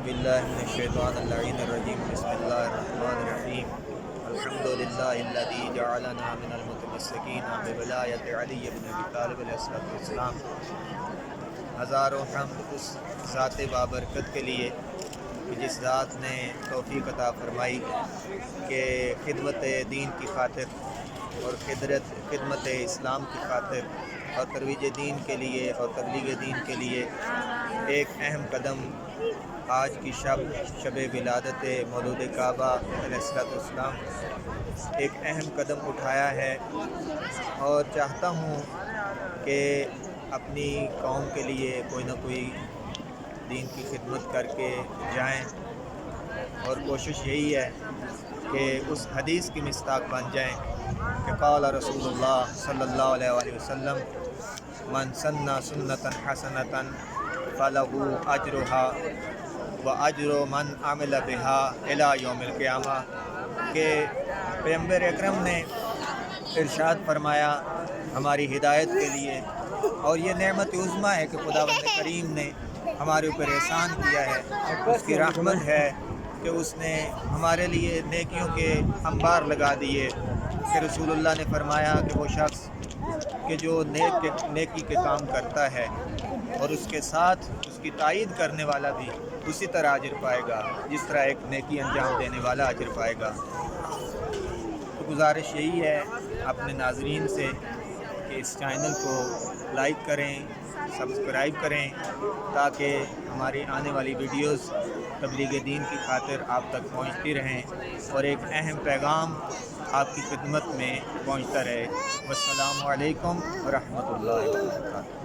باللہ من الشیطان اللعین الرجیم بسم اللہ الرحمن الرحیم الحمدللہ الذی جعلنا من المتمسکین بولایت علی بن ابی طالب علیہ السلام۔ ہزاروں حمد اس ذات بابرکت کے لیے کہ جس ذات نے توفیق عطا فرمائی کہ خدمت دین کی خاطر اور خدمت اسلام کی خاطر اور ترویج دین کے لیے اور تبلیغ دین کے لیے ایک اہم قدم آج کی شب ولادت مولود کعبہ علیہ السلام ایک اہم قدم اٹھایا ہے، اور چاہتا ہوں کہ اپنی قوم کے لیے کوئی نہ کوئی دین کی خدمت کر کے جائیں، اور کوشش یہی ہے کہ اس حدیث کی مصداق بن جائیں کہ قال رسول اللہ صلی اللہ علیہ وآلہ وسلم من سن سنتا حسنتا فلہ اجرها واجر من عمل بها الی یوم القیامہ، کہ پیغمبر اکرم نے ارشاد فرمایا ہماری ہدایت کے لیے، اور یہ نعمت عظمیٰ ہے کہ خداوند کریم نے ہمارے اوپر احسان کیا ہے، اس کی رحمت ہے کہ اس نے ہمارے لیے نیکیوں کے انبار لگا دیے، کہ رسول اللہ نے فرمایا کہ وہ شخص کہ جو نیکی کے کام کرتا ہے اور اس کے ساتھ اس کی تائید کرنے والا بھی اسی طرح اجر پائے گا جس طرح ایک نیکی انجام دینے والا اجر پائے گا۔ تو گزارش یہی ہے اپنے ناظرین سے کہ اس چینل کو لائک کریں، سبسکرائب کریں، تاکہ ہماری آنے والی ویڈیوز تبلیغ دین کی خاطر آپ تک پہنچتی رہیں اور ایک اہم پیغام آپ کی خدمت میں پہنچتا رہے۔ والسلام علیکم ورحمۃ اللہ وبرکاتہ۔